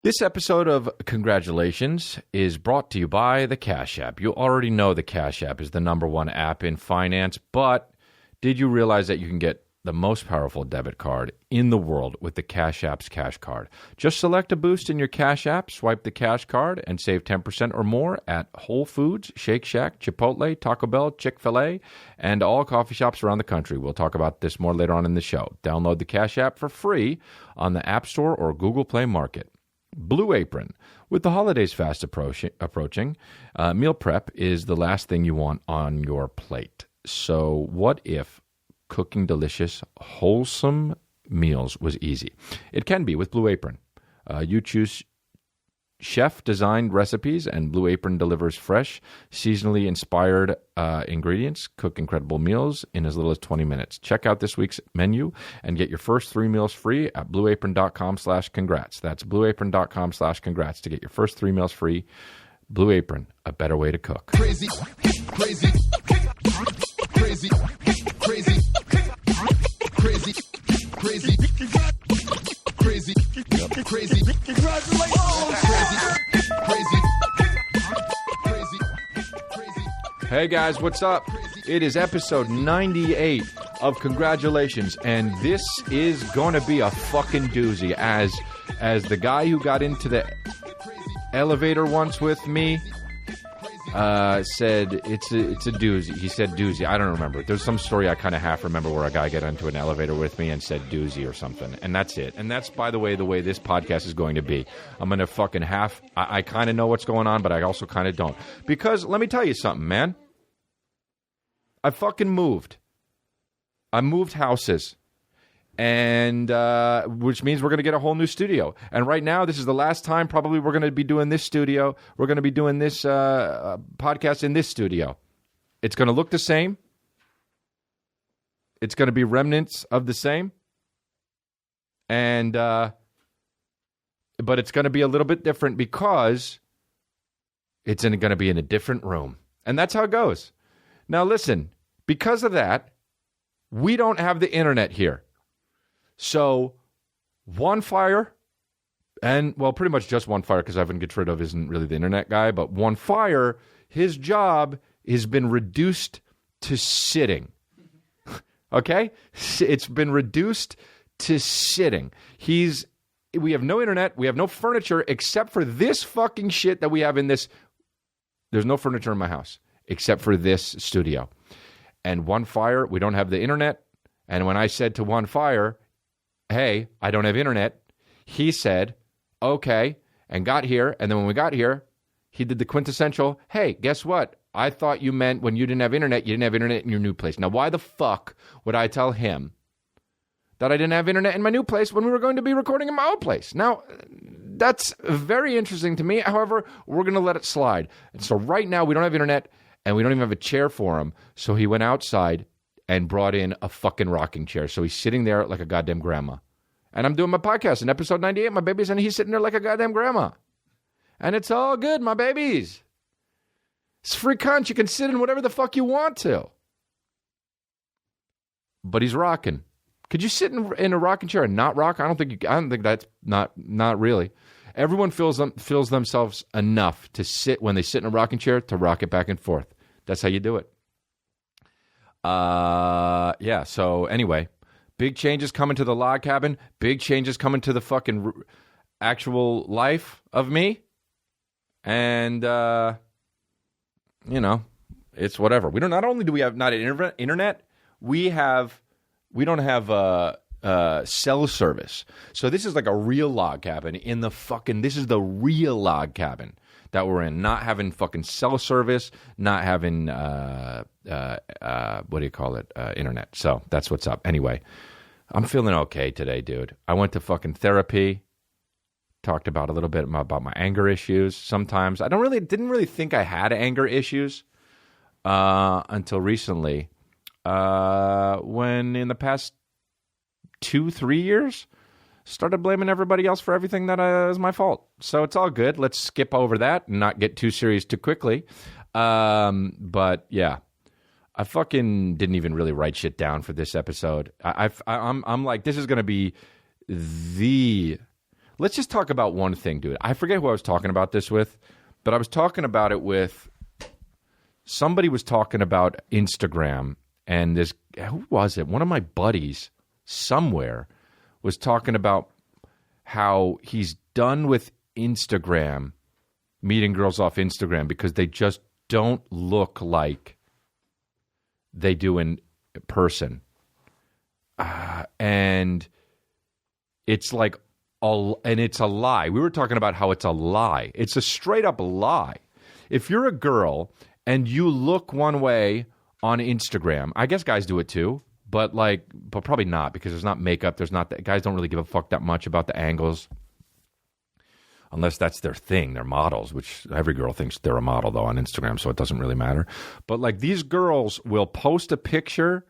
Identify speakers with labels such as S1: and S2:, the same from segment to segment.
S1: This episode of Congratulations is brought to you by the Cash App. You already know the Cash App is the #1 app in finance, but did you realize that you can get the most powerful debit card in the world with the Cash App's Cash Card? Just select a boost in your Cash App, swipe the Cash Card, and save 10% or more at Whole Foods, Shake Shack, Chipotle, Taco Bell, Chick-fil-A, and all coffee shops around the country. We'll talk about this more later on in the show. Download the Cash App for free on the App Store or Google Play Market. Blue Apron. With the holidays fast approaching, meal prep is the last thing you want on your plate. So what if cooking delicious, wholesome meals was easy? It can be with Blue Apron. You choose chef-designed recipes, and Blue Apron delivers fresh, seasonally inspired ingredients. Cook incredible meals in as little as 20 minutes. Check out this week's menu and get your first 3 meals free at blueapron.com/congrats. That's blueapron.com/congrats to get your first 3 meals free. Blue Apron, a better way to cook.
S2: Crazy, crazy, crazy, crazy, crazy, crazy, crazy, crazy,
S1: Hey guys, what's up? It is episode 98 of Congratulations, and this is going to be a fucking doozy. As the guy who got into the elevator once with me said, it's a doozy. He said doozy. I don't remember. There's some story I kind of half remember where a guy got into an elevator with me and said doozy or something. And that's it. And that's, by the way this podcast is going to be. I'm going to fucking I kind of know what's going on, but I also kind of don't. Because let me tell you something, man. I fucking moved. I moved houses. And which means we're going to get a whole new studio. And right now, this is the last time probably we're going to be doing this studio. We're going to be doing this podcast in this studio. It's going to look the same. It's going to be remnants of the same. And but it's going to be a little bit different because it's going to be in a different room. And that's how it goes. Now, listen, because of that, we don't have the internet here. So, One Fire, and, well, pretty much just One Fire, because Ivan Get Rid Of isn't really the internet guy, but One Fire, his job has been reduced to sitting. Okay? It's been reduced to sitting. We have no internet, we have no furniture, except for this fucking shit that we have in this. There's no furniture in my house, except for this studio. And One Fire, we don't have the internet, and when I said to One Fire, hey, I don't have internet, he said, okay, and got here. And then when we got here, he did the quintessential, hey, guess what? I thought you meant when you didn't have internet in your new place. Now, why the fuck would I tell him that I didn't have internet in my new place when we were going to be recording in my old place? Now, that's very interesting to me. However, we're going to let it slide. And so right now, we don't have internet, and we don't even have a chair for him. So he went outside and brought in a fucking rocking chair. So he's sitting there like a goddamn grandma. And I'm doing my podcast in episode 98, my babies, and he's sitting there like a goddamn grandma. And it's all good, my babies. It's free cunt. You can sit in whatever the fuck you want to. But he's rocking. Could you sit in a rocking chair and not rock? I don't think that's not really. Everyone feels themselves enough to sit when they sit in a rocking chair to rock it back and forth. That's how you do it. Yeah, so anyway, big changes coming to the log cabin, big changes coming to the fucking actual life of me, and, it's whatever. Not only do we have not an internet, we don't have cell service. So this is like a real log cabin this is the real log cabin that we're in, not having fucking cell service, not having, internet. So that's what's up. Anyway, I'm feeling okay today, dude. I went to fucking therapy, talked about a little bit about my anger issues. Sometimes I didn't really think I had anger issues until recently, when in the past 2-3 years, started blaming everybody else for everything that is my fault. So it's all good. Let's skip over that and not get too serious too quickly. But yeah, I fucking didn't even really write shit down for this episode. I'm like, this is going to be let's just talk about one thing, dude. I forget who I was talking about this with, but I was talking about it with somebody was talking about Instagram, and this, who was it? One of my buddies somewhere was talking about how he's done with Instagram, meeting girls off Instagram, because they just don't look like they do in person. And it's like, and it's a lie. We were talking about how it's a lie. It's a straight up lie. If you're a girl and you look one way on Instagram, I guess guys do it too, but probably not, because there's not makeup. There's not that, guys don't really give a fuck that much about the angles, unless that's their thing. They're models, which every girl thinks they're a model though on Instagram, so it doesn't really matter. But like, these girls will post a picture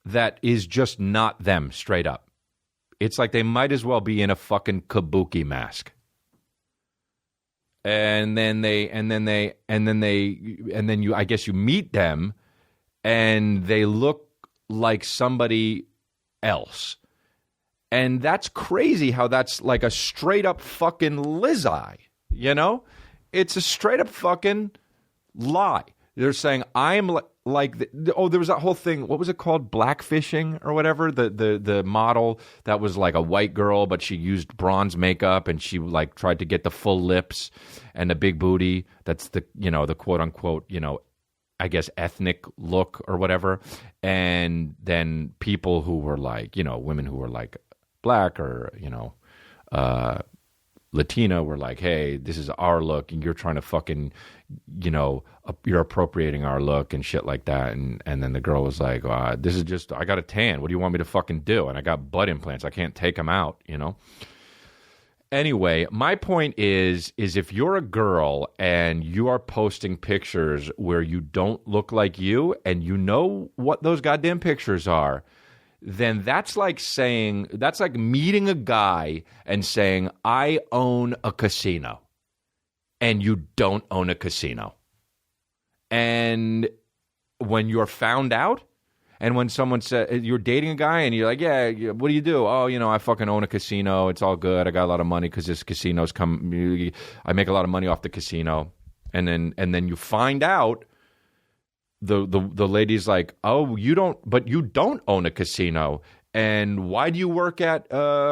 S1: that is just not them straight up. It's like they might as well be in a fucking kabuki mask. And then you, I guess you meet them and they look like somebody else. And that's crazy how that's like a straight up fucking lie, you know? It's a straight up fucking lie. They're saying, I'm there was that whole thing, what was it called? Blackfishing or whatever? The model that was like a white girl, but she used bronze makeup and she like tried to get the full lips and the big booty. That's the, the quote unquote, I guess ethnic look or whatever. And then people who were like, women who were like black or, Latina were like, hey, this is our look, and you're trying to fucking, you're appropriating our look and shit like that. And then the girl was like, this is just, I got a tan. What do you want me to fucking do? And I got butt implants. I can't take them out, Anyway, my point is if you're a girl and you are posting pictures where you don't look like you and you know what those goddamn pictures are, then that's like meeting a guy and saying, I own a casino, and you don't own a casino. And when you're found out, and when someone said, you're dating a guy and you're like, yeah, what do you do? Oh, I fucking own a casino. It's all good. I got a lot of money because this casino's I make a lot of money off the casino. And then you find out, the lady's like, oh, you don't own a casino, and why do you work at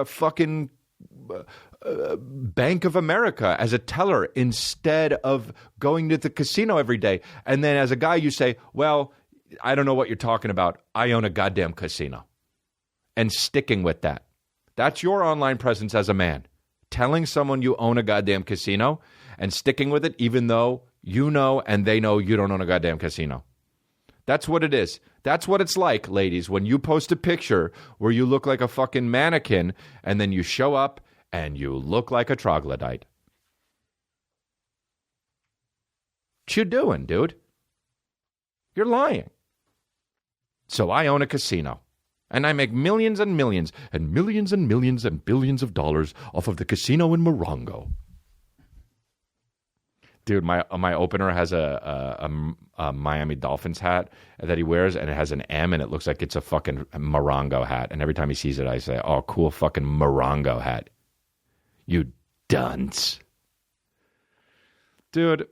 S1: fucking Bank of America as a teller instead of going to the casino every day? And then as a guy you say, well, I don't know what you're talking about. I own a goddamn casino. And sticking with that. That's your online presence as a man. Telling someone you own a goddamn casino and sticking with it even though you know and they know you don't own a goddamn casino. That's what it is. That's what it's like, ladies, when you post a picture where you look like a fucking mannequin and then you show up and you look like a troglodyte. What you doing, dude? You're lying. So I own a casino, and I make millions and millions and millions and millions and billions of dollars off of the casino in Morongo. Dude, my opener has a Miami Dolphins hat that he wears, and it has an M, and it looks like it's a fucking Morongo hat. And every time he sees it, I say, oh, cool fucking Morongo hat. You dunce. Dude,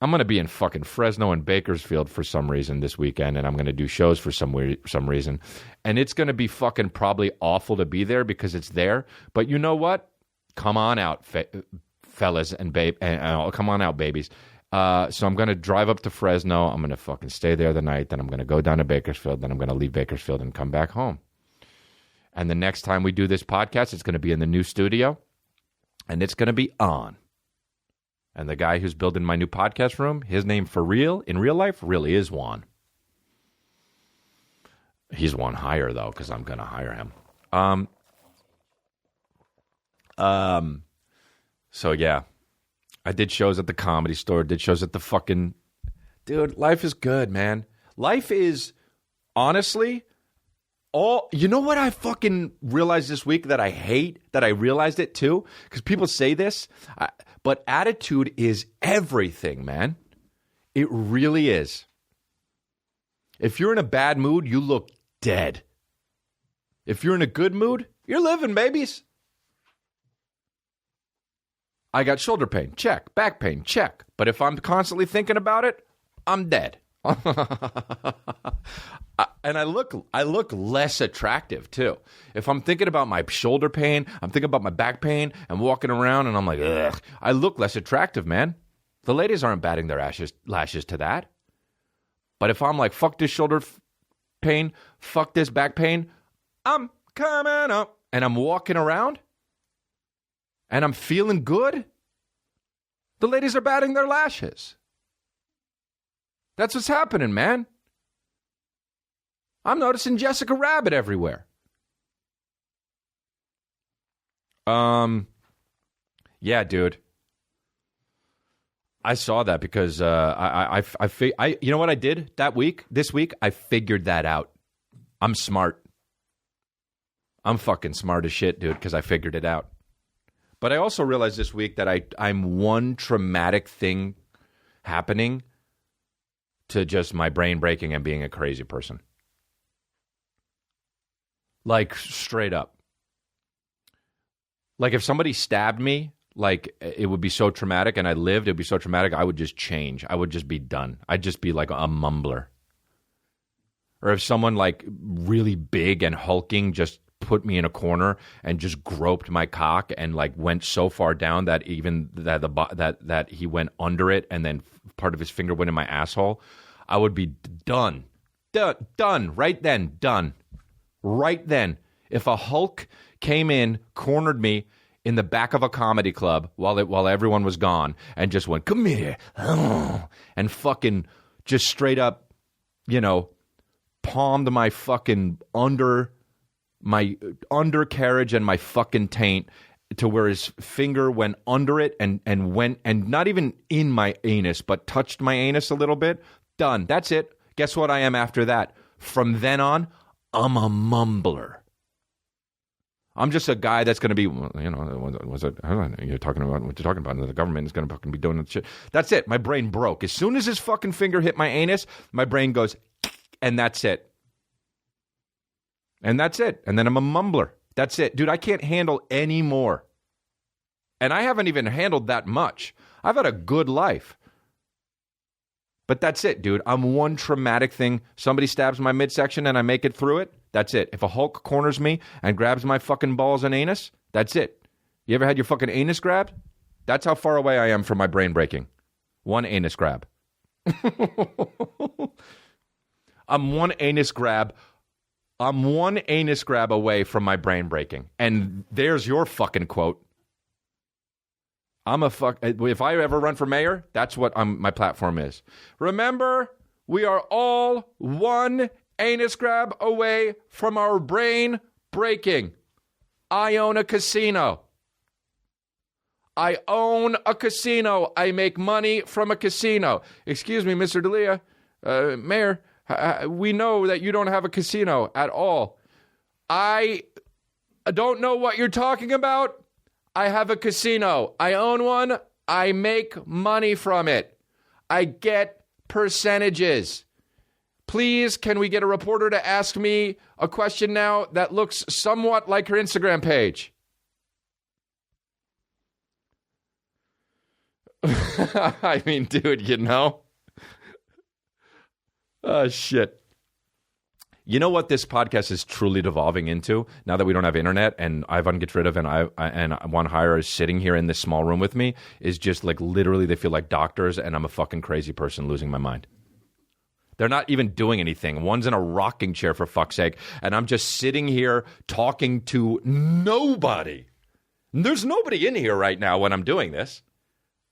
S1: I'm going to be in fucking Fresno and Bakersfield for some reason this weekend, and I'm going to do shows for some reason. And it's going to be fucking probably awful to be there because it's there. But you know what? Come on out, fellas and come on out, babies. So I'm going to drive up to Fresno. I'm going to fucking stay there the night. Then I'm going to go down to Bakersfield. Then I'm going to leave Bakersfield and come back home. And the next time we do this podcast, it's going to be in the new studio, and it's going to be on. And the guy who's building my new podcast room, his name for real, in real life, really is Juan. He's one higher, though, because I'm going to hire him. So, yeah. I did shows at the Comedy Store, did shows at the fucking... Dude, life is good, man. Life is, honestly... You know what I fucking realized this week that I hate, that I realized it too? Because people say this, but attitude is everything, man. It really is. If you're in a bad mood, you look dead. If you're in a good mood, you're living, babies. I got shoulder pain, check. Back pain, check. But if I'm constantly thinking about it, I'm dead. And I look less attractive too. If I'm thinking about my shoulder pain, I'm thinking about my back pain, and walking around, and I'm like, ugh, I look less attractive, man. The ladies aren't batting their lashes to that. But if I'm like, fuck this shoulder pain, fuck this back pain, I'm coming up, and I'm walking around, and I'm feeling good, the ladies are batting their lashes. That's what's happening, man. I'm noticing Jessica Rabbit everywhere. Yeah, dude. I saw that because I you know what I did this week? I figured that out. I'm smart. I'm fucking smart as shit, dude, because I figured it out. But I also realized this week that I'm one traumatic thing happening to just my brain breaking and being a crazy person. Like, straight up. Like, if somebody stabbed me, like, it would be so traumatic, and I lived, it would be so traumatic, I would just change. I would just be done. I'd just be like a mumbler. Or if someone, like, really big and hulking just put me in a corner and just groped my cock and, like, went so far down that even that he went under it and then part of his finger went in my asshole, I would be done. Done. Right then. Done. Right then. If a Hulk came in, cornered me in the back of a comedy club while everyone was gone and just went, come here, and fucking just straight up, palmed my fucking undercarriage and my fucking taint to where his finger went under it and went, and not even in my anus, but touched my anus a little bit. Done. That's it. Guess what I am after that? From then on, I'm a mumbler. I'm just a guy that's going to be, you're talking about what you're talking about, and the government is going to fucking be doing that shit. That's it. My brain broke. As soon as his fucking finger hit my anus, my brain goes, and that's it. And that's it. And then I'm a mumbler. That's it. Dude, I can't handle any more. And I haven't even handled that much. I've had a good life. But that's it, dude. I'm one traumatic thing. Somebody stabs my midsection and I make it through it. That's it. If a Hulk corners me and grabs my fucking balls and anus, that's it. You ever had your fucking anus grabbed? That's how far away I am from my brain breaking. One anus grab. I'm one anus grab away from my brain breaking. And there's your fucking quote. If I ever run for mayor, that's what my platform is. Remember, we are all one anus grab away from our brain breaking. I own a casino. I make money from a casino. Excuse me, Mr. D'Elia, Mayor, we know that you don't have a casino at all. I don't know what you're talking about. I have a casino. I own one. I make money from it. I get percentages. Please, can we get a reporter to ask me a question now that looks somewhat like her Instagram page? I mean, dude, Oh, shit. You know what this podcast is truly devolving into now that we don't have internet and Ivan gets rid of and Juan Hire is sitting here in this small room with me is just like literally they feel like doctors and I'm a fucking crazy person losing my mind. They're not even doing anything. One's in a rocking chair for fuck's sake and I'm just sitting here talking to nobody. There's nobody in here right now when I'm doing this.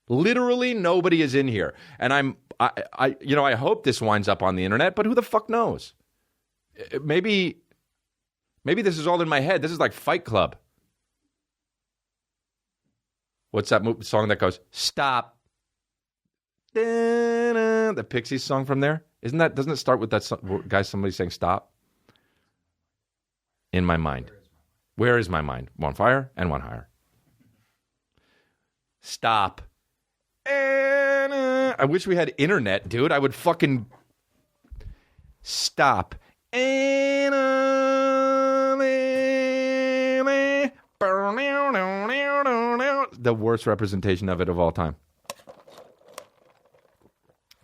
S1: Literally nobody is in here. And I hope this winds up on the internet, but who the fuck knows? Maybe this is all in my head. This is like Fight Club. What's that song that goes, stop? The Pixies song from there? Doesn't it start with that guy, somebody saying stop? In my mind. Where is my mind? One fire and one higher. Stop. I wish we had internet, dude. I would fucking stop. the worst representation of it of all time.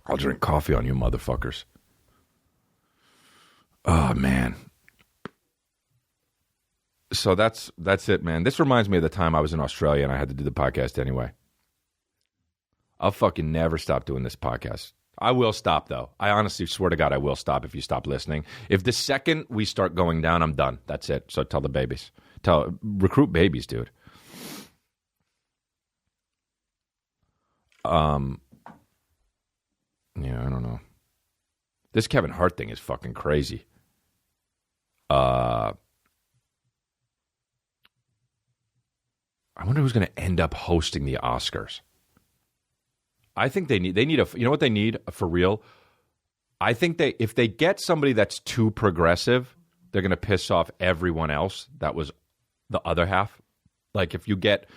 S1: I'll drink coffee on you motherfuckers. Oh, man. So that's it, man. This reminds me of the time I was in Australia and I had to do the podcast anyway. I'll fucking never stop doing this podcast. I will stop, though. I honestly swear to God I will stop if you stop listening. If the second we start going down, I'm done. That's it. So tell the babies. Recruit babies, dude. Yeah, I don't know. This Kevin Hart thing is fucking crazy. I wonder who's going to end up hosting the Oscars. I think they need a, you know what they need for real? I think if they get somebody that's too progressive, they're going to piss off everyone else. That was the other half. Like if you get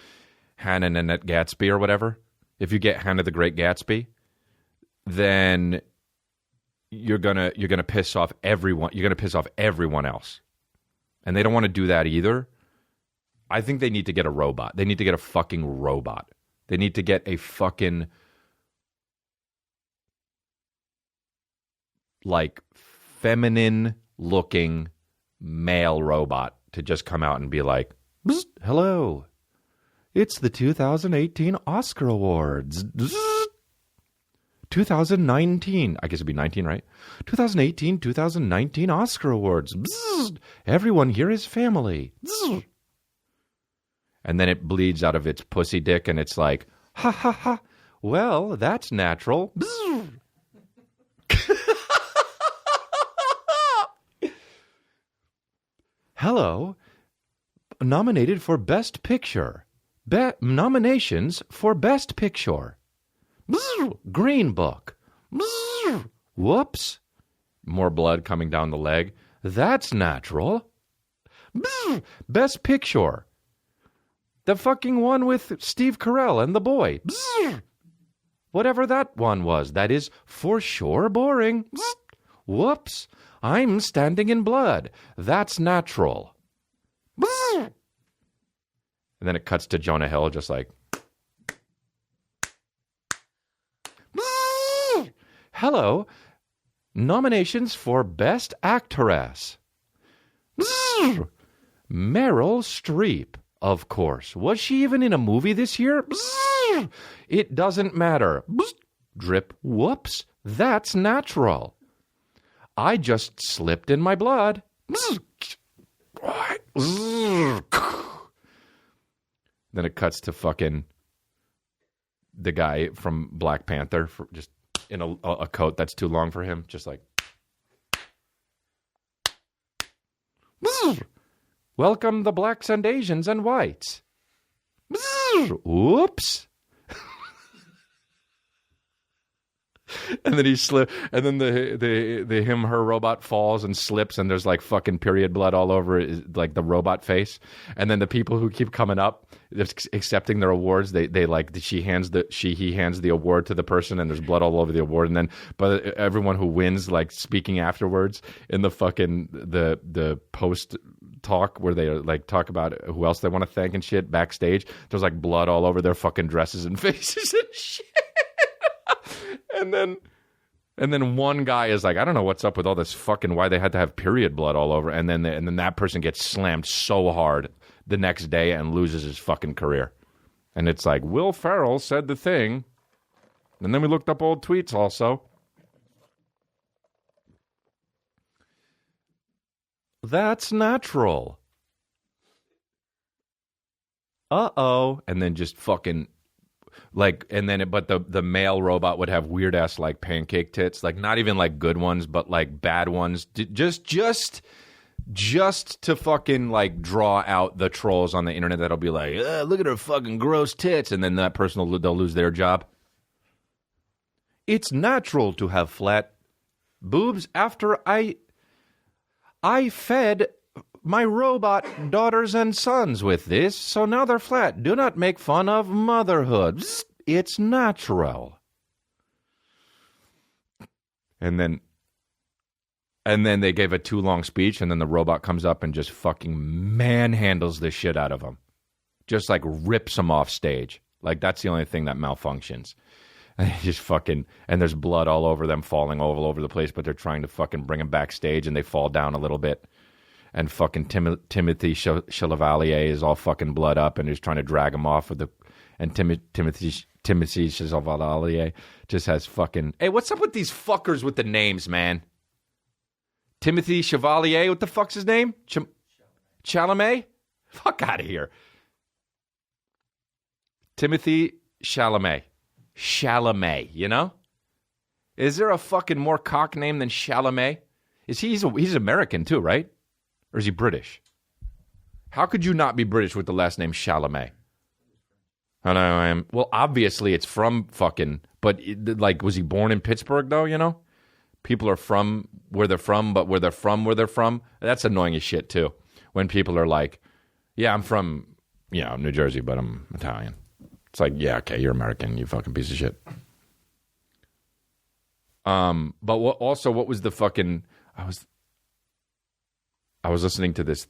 S1: Hannah Nanette Gatsby or whatever, if you get Hannah the Great Gatsby, then you're gonna piss off everyone. You're gonna piss off everyone else, and they don't want to do that either. I think they need to get a robot. They need to get a fucking robot. They need to get a fucking like feminine-looking male robot to just come out and be like, "Hello, it's the 2018 Oscar Awards." 2019, I guess it'd be 19, right? 2018, 2019 Oscar Awards. Bzzz. Everyone here is family. Bzzz. And then it bleeds out of its pussy dick, and it's like, ha ha ha. Well, that's natural. Bzzz. Hello, nominated for Best Picture. Nominations for Best Picture. Bzzz, Green Book. Bzzz, whoops. More blood coming down the leg. That's natural. Bzzz, Best Picture. The fucking one with Steve Carell and the boy. Bzzz, whatever that one was. That is for sure boring. Bzzz, whoops. I'm standing in blood. That's natural. Bzzz. And then it cuts to Jonah Hill just like, hello, nominations for Best Actress. Bzzz. Meryl Streep, of course. Was she even in a movie this year? Bzzz. It doesn't matter. Bzzz. Drip, whoops, that's natural. I just slipped in my blood. Bzzz. Bzzz. Then it cuts to fucking the guy from Black Panther, just in a coat that's too long for him, just like, welcome the blacks and Asians and whites. Oops. And then he slip, and then her robot falls and slips, and there's like fucking period blood all over it, like the robot face. And then the people who keep coming up, accepting their awards, he hands the award to the person, and there's blood all over the award. And then, but everyone who wins, like speaking afterwards in the fucking the post talk where they like talk about who else they want to thank and shit backstage. There's like blood all over their fucking dresses and faces and shit. And then one guy is like, I don't know what's up with all this fucking, why they had to have period blood all over. And then that person gets slammed so hard the next day and loses his fucking career. And it's like, Will Ferrell said the thing. And then we looked up old tweets also. That's natural. Uh-oh. And then just fucking... like, and then but the male robot would have weird ass like pancake tits, like not even like good ones, but like bad ones, just to fucking like draw out the trolls on the internet that'll be like, look at her fucking gross tits, and then that person they'll lose their job. It's natural to have flat boobs after I fed my robot daughters and sons with this, so now they're flat. Do not make fun of motherhood. It's natural. And then they gave a too long speech, and then the robot comes up and just fucking manhandles the shit out of them. just like rips him off stage. Like that's the only thing that malfunctions. And he just fucking, and there's blood all over them, falling all over the place, but they're trying to fucking bring him backstage, and they fall down a little bit. And fucking Timothy Chalavallier is all fucking blood up, and he's trying to drag him off of the, and Timothy Chalavallier just has fucking, hey, what's up with these fuckers with the names, man? Timothy Chevalier, what the fuck's his name? Chalamet? Fuck out of here. Timothy Chalamet. Chalamet, you know? Is there a fucking more cock name than Chalamet? He's American too, right? Or is he British? How could you not be British with the last name Chalamet? I know I am. Well, obviously it's from fucking, but like, was he born in Pittsburgh though, you know? People are from where they're from, but where they're from. That's annoying as shit too. When people are like, yeah, I'm from, New Jersey, but I'm Italian. It's like, yeah, okay, you're American, you fucking piece of shit. But what was the fucking? I was listening to this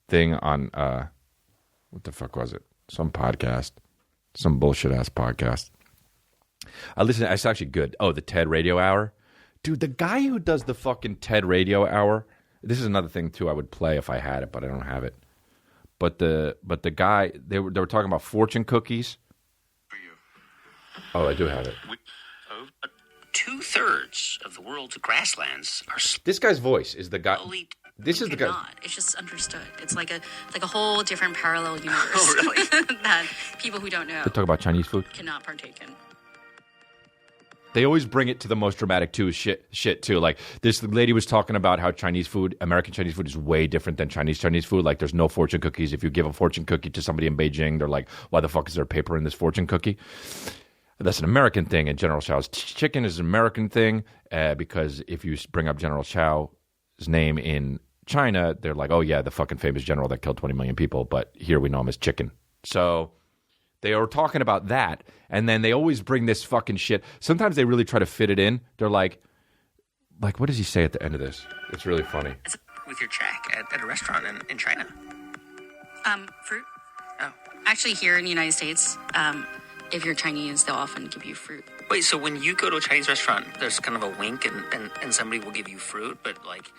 S1: thing on what the fuck was it? Some podcast, some bullshit ass podcast. It's actually good. Oh, the TED Radio Hour, dude. The guy who does the fucking TED Radio Hour. This is another thing too. I would play if I had it, but I don't have it. But the guy they were talking about fortune cookies. Oh, I do have it.
S3: 2/3 of the world's grasslands are.
S1: This guy's voice is the guy. This is the guy.
S4: Not. It's just understood. It's like a whole different parallel universe.
S3: Oh, really?
S4: That people who don't know
S1: They talk about Chinese food.
S4: cannot partake in.
S1: They always bring it to the most dramatic shit too. Like this lady was talking about how American Chinese food is way different than Chinese food. Like there's no fortune cookies. If you give a fortune cookie to somebody in Beijing, they're like, why the fuck is there paper in this fortune cookie? That's an American thing, and General Tso's chicken is an American thing because if you bring up General Tso's name in China, they're like, oh yeah, the fucking famous general that killed 20 million people, but here we know him as chicken. So they are talking about that, and then they always bring this fucking shit. Sometimes they really try to fit it in. They're like, what does he say at the end of this? It's really funny.
S3: With your check at a restaurant in China.
S4: Fruit.
S3: Oh.
S4: Actually, here in the United States, if you're Chinese, they'll often give you fruit.
S3: Wait, so when you go to a Chinese restaurant, there's kind of a wink and somebody will give you fruit, but like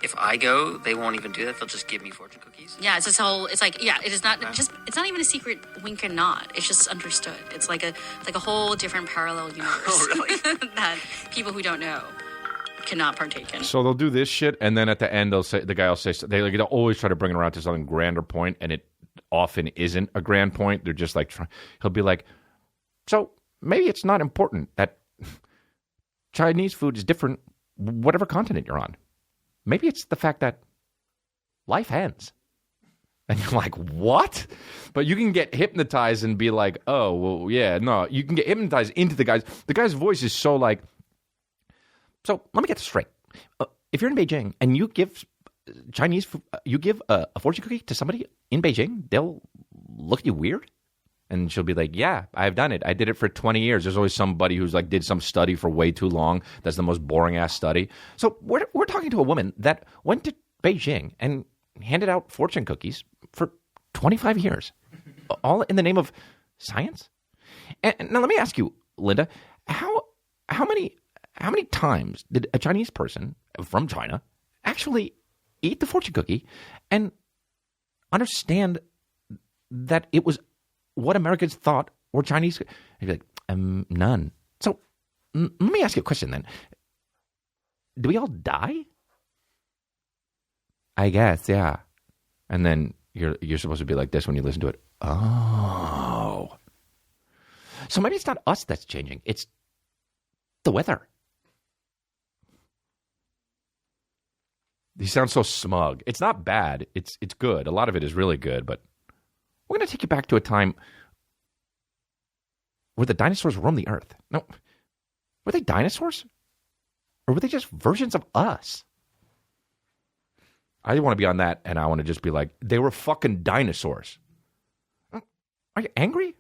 S3: if I go, they won't even do that. They'll just give me fortune cookies.
S4: Yeah, it's like, yeah, it is not just, it's not even a secret wink and nod. It's just understood. It's like a whole different parallel universe.
S3: Oh, really?
S4: That people who don't know cannot partake in.
S1: So they'll do this shit, and then at the end, the guy will say, they'll always try to bring it around to something grander point, and it often isn't a grand point. They're just like, he'll be like, so maybe it's not important that Chinese food is different whatever continent you're on. Maybe it's the fact that life ends. And you're like, what? But you can get hypnotized and be like, oh, well, yeah, no. You can get hypnotized into the guy's. The guy's voice is so like, so let me get this straight. If you're in Beijing and you give Chinese food, you give a fortune cookie to somebody in Beijing, they'll look at you weird. And she'll be like, yeah, I've done it. I did it for 20 years. There's always somebody who's like did some study for way too long. That's the most boring ass study. So we're talking to a woman that went to Beijing and handed out fortune cookies for 25 years, all in the name of science. And now let me ask you, Linda, how many times did a Chinese person from China actually eat the fortune cookie and understand that it was what Americans thought were Chinese? I'd be like, none. So let me ask you a question then. Do we all die? I guess, yeah. And then you're supposed to be like this when you listen to it. Oh. So maybe it's not us that's changing. It's the weather. He sounds so smug. It's not bad. It's good. A lot of it is really good, but we're going to take you back to a time where the dinosaurs roamed the earth. No, were they dinosaurs? Or were they just versions of us? I want to be on that, and I want to just be like, they were fucking dinosaurs. Are you angry?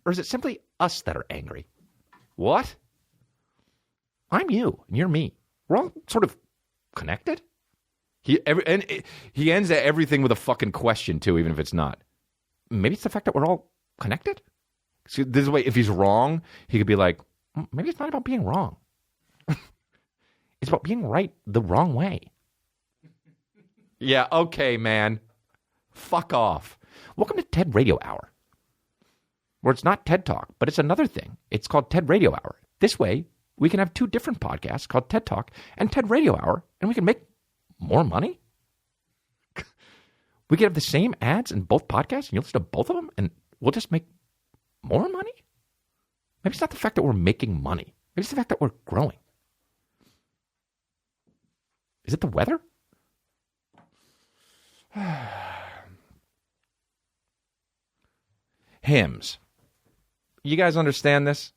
S1: Or is it simply us that are angry? What? I'm you, and you're me. We're all sort of connected. He ends everything with a fucking question, too, even if it's not. maybe it's the fact that we're all connected. See, this is the way, if he's wrong, he could be like, maybe it's not about being wrong. It's about being right the wrong way. Yeah, okay, man. Fuck off. Welcome to TED Radio Hour, where it's not TED Talk, but it's another thing. It's called TED Radio Hour. This way, we can have two different podcasts called TED Talk and TED Radio Hour, and we can make more money. We could have the same ads in both podcasts, and you'll listen to both of them, and we'll just make more money? Maybe it's not the fact that we're making money. Maybe it's the fact that we're growing. Is it the weather? Hymns. You guys understand this?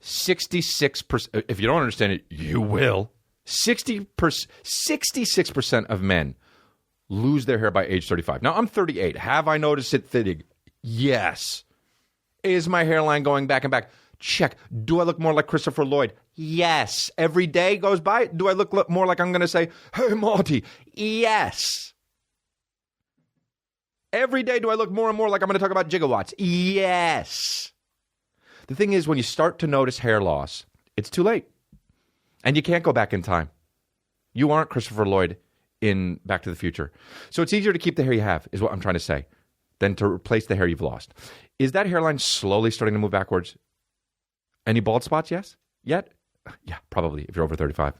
S1: 66%. If you don't understand it, you will. 66% of men lose their hair by age 35. Now, I'm 38. Have I noticed it thinning? Yes. Is my hairline going back and back? Check. Do I look more like Christopher Lloyd? Yes. Every day goes by. Do I look more like I'm going to say, hey, Marty? Yes. Every day do I look more and more like I'm going to talk about gigawatts? Yes. The thing is, when you start to notice hair loss, it's too late. And you can't go back in time. You aren't Christopher Lloyd in Back to the Future. So it's easier to keep the hair you have, is what I'm trying to say, than to replace the hair you've lost. Is that hairline slowly starting to move backwards? Any bald spots, yes? Yet? Yeah, probably, if you're over 35.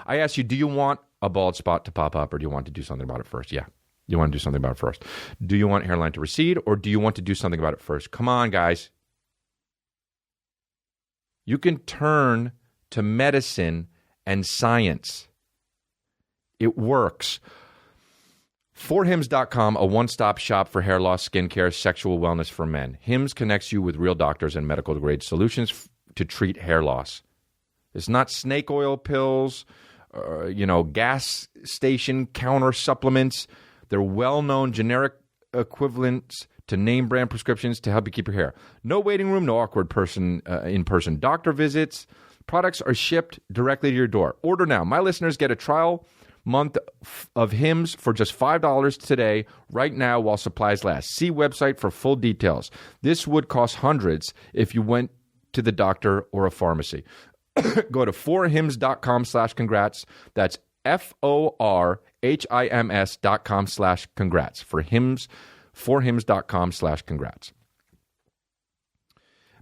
S1: I ask you, do you want a bald spot to pop up, or do you want to do something about it first? Yeah, you want to do something about it first. Do you want hairline to recede, or do you want to do something about it first? Come on, guys. You can turn to medicine and science. It works. ForHims.com, a one-stop shop for hair loss, skincare, sexual wellness for men. Hims connects you with real doctors and medical-grade solutions to treat hair loss. It's not snake oil pills, gas station counter supplements. They're well-known generic equivalents to name-brand prescriptions to help you keep your hair. No waiting room, no awkward in-person doctor visits. Products are shipped directly to your door. Order now. My listeners get a trial month of Hims for just $5 today, right now, while supplies last. See website for full details. This would cost hundreds if you went to the doctor or a pharmacy. Go to forhims.com/congrats. That's forhims.com/congrats. Forhims.com/congrats.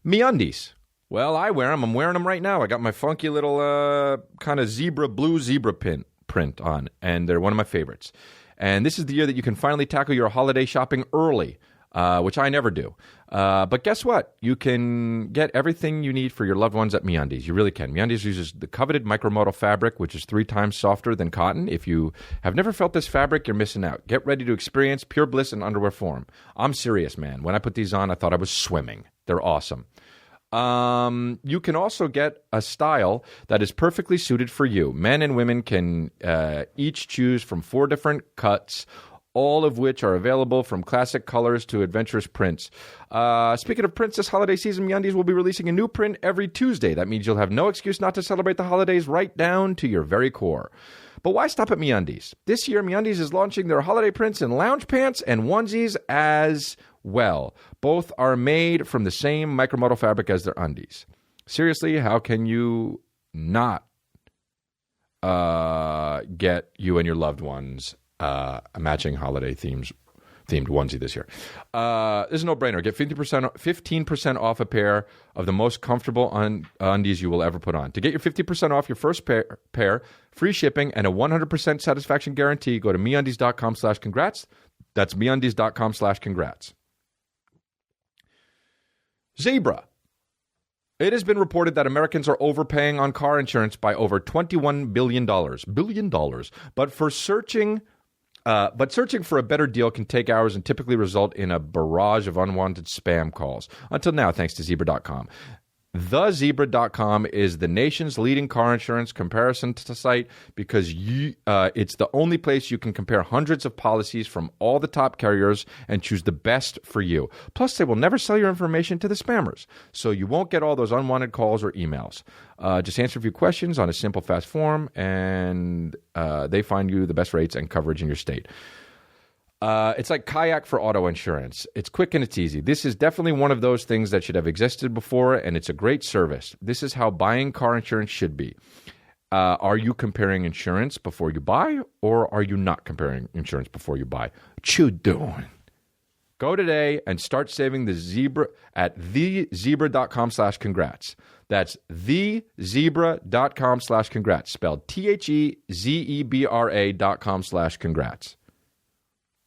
S1: MeUndies. Well, I wear them. I'm wearing them right now. I got my funky little kind of blue zebra print on, and they're one of my favorites. And this is the year that you can finally tackle your holiday shopping early, which I never do. But guess what? You can get everything you need for your loved ones at MeUndies. You really can. MeUndies uses the coveted micromodal fabric, which is 3 times softer than cotton. If you have never felt this fabric, you're missing out. Get ready to experience pure bliss in underwear form. I'm serious, man. When I put these on, I thought I was swimming. They're awesome. You can also get a style that is perfectly suited for you. Men and women can each choose from 4 different cuts, all of which are available from classic colors to adventurous prints. Speaking of prints, this holiday season, MeUndies will be releasing a new print every Tuesday. That means you'll have no excuse not to celebrate the holidays right down to your very core. But why stop at MeUndies? This year, MeUndies is launching their holiday prints in lounge pants and onesies as well. Both are made from the same micromodal fabric as their undies. Seriously, how can you not get you and your loved ones a matching holiday themed onesie this year? This is a no-brainer. Get 15% off a pair of the most comfortable undies you will ever put on. To get your 50% off your first pair, free shipping, and a 100% satisfaction guarantee, go to MeUndies.com/congrats. That's MeUndies.com/congrats. Zebra. It has been reported that Americans are overpaying on car insurance by over $21 billion. But searching for a better deal can take hours and typically result in a barrage of unwanted spam calls. Until now, thanks to Zebra.com. TheZebra.com is the nation's leading car insurance comparison site because it's the only place you can compare hundreds of policies from all the top carriers and choose the best for you. Plus, they will never sell your information to the spammers, so you won't get all those unwanted calls or emails. Just answer a few questions on a simple, fast form, and they find you the best rates and coverage in your state. It's like kayak for auto insurance. It's quick and it's easy. This is definitely one of those things that should have existed before, and it's a great service. This is how buying car insurance should be. Are you comparing insurance before you buy, or are you not comparing insurance before you buy? What you doing? Go today and start saving the Zebra at thezebra.com/congrats. That's thezebra.com/congrats, spelled THEZEBRA.com/congrats.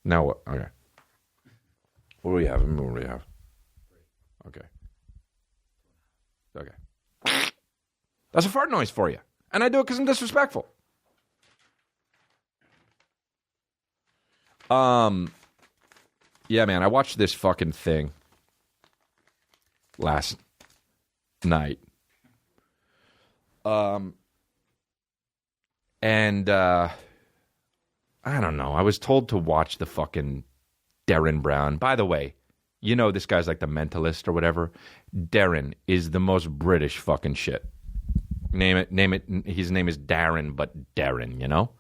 S1: Now what? Okay. What do we have? Okay. Okay. That's a fart noise for you. And I do it because I'm disrespectful. Yeah, man, I watched this fucking thing last night. I don't know. I was told to watch the fucking Derren Brown. By the way, you know this guy's like the Mentalist or whatever. Derren is the most British fucking shit. Name it. His name is Darren, but Derren, you know?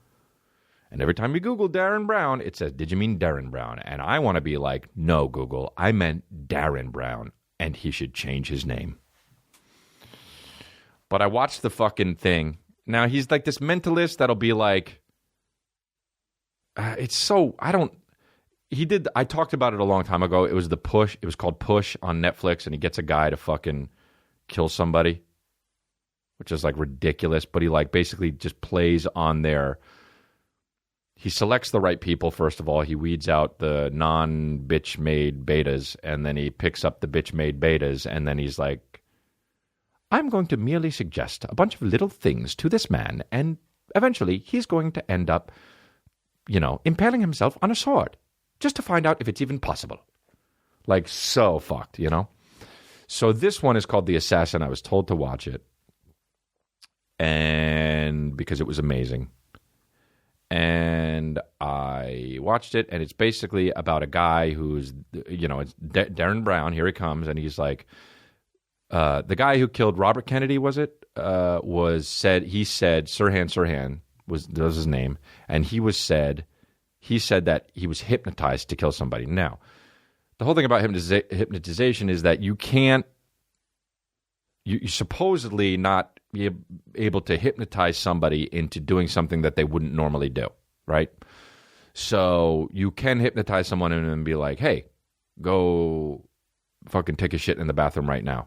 S1: And every time you Google Derren Brown, it says, did you mean Derren Brown? And I want to be like, no, Google, I meant Derren Brown, and he should change his name. But I watched the fucking thing. Now, he's like this mentalist that'll be like, I talked about it a long time ago. It was called Push on Netflix, and he gets a guy to fucking kill somebody, which is like ridiculous, but he like basically just plays on he selects the right people, first of all. He weeds out the non-bitch-made betas, and then he picks up the bitch-made betas, and then he's like, I'm going to merely suggest a bunch of little things to this man, and eventually he's going to end up, impaling himself on a sword, just to find out if it's even possible. Like, so fucked, you know? So this one is called The Assassin. I was told to watch it, and because it was amazing. And I watched it, and it's basically about a guy who's, it's Derren Brown. Here he comes, and he's like, the guy who killed Robert Kennedy, he said Sirhan was his name, and he said that he was hypnotized to kill somebody. Now, the whole thing about hypnotization is that you supposedly not be able to hypnotize somebody into doing something that they wouldn't normally do, right? So you can hypnotize someone and be like, hey, go fucking take a shit in the bathroom right now.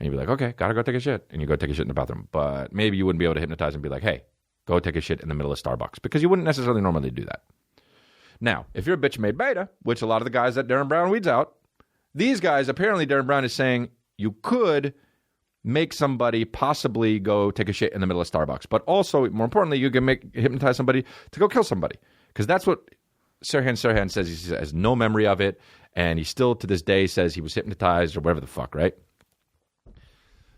S1: And you'd be like, okay, gotta go take a shit. And you go take a shit in the bathroom. But maybe you wouldn't be able to hypnotize and be like, hey, go take a shit in the middle of Starbucks, because you wouldn't necessarily normally do that. Now, if you're a bitch-made beta, which a lot of the guys that Derren Brown weeds out, these guys, apparently Derren Brown is saying you could make somebody possibly go take a shit in the middle of Starbucks. But also, more importantly, you can hypnotize somebody to go kill somebody. Because that's what Sirhan says. He has no memory of it, and he still, to this day, says he was hypnotized or whatever the fuck, right?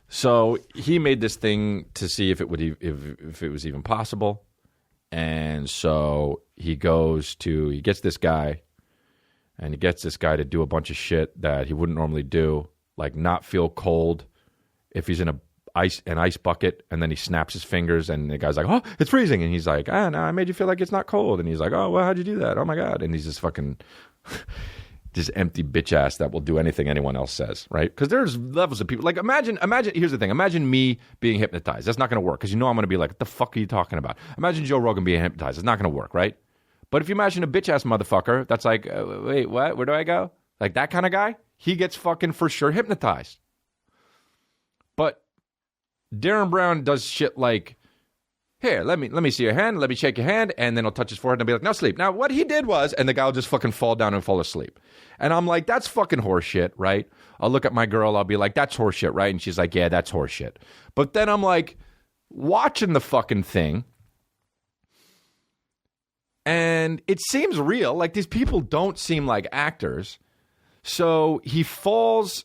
S1: So he made this thing to see if it was even possible. And so he gets this guy, and he gets this guy to do a bunch of shit that he wouldn't normally do, like not feel cold if he's in an ice bucket, and then he snaps his fingers, and the guy's like, oh, it's freezing. And he's like, no, I made you feel like it's not cold. And he's like, oh, well, how'd you do that? Oh, my God. And he's just fucking just empty bitch ass that will do anything anyone else says, right? Because there's levels of people. Like, imagine, here's the thing. Imagine me being hypnotized. That's not going to work, because I'm going to be like, what the fuck are you talking about? Imagine Joe Rogan being hypnotized. It's not going to work, right? But if you imagine a bitch ass motherfucker that's like, wait, what? Where do I go? Like that kind of guy, he gets fucking for sure hypnotized. But Derren Brown does shit like, here, let me see your hand, let me shake your hand, and then he'll touch his forehead and I'll be like, now sleep. Now, what he did was, and the guy will just fucking fall down and fall asleep. And I'm like, that's fucking horseshit, right? I'll look at my girl, I'll be like, that's horseshit, right? And she's like, yeah, that's horseshit. But then I'm like, watching the fucking thing, and it seems real. Like, these people don't seem like actors. So he falls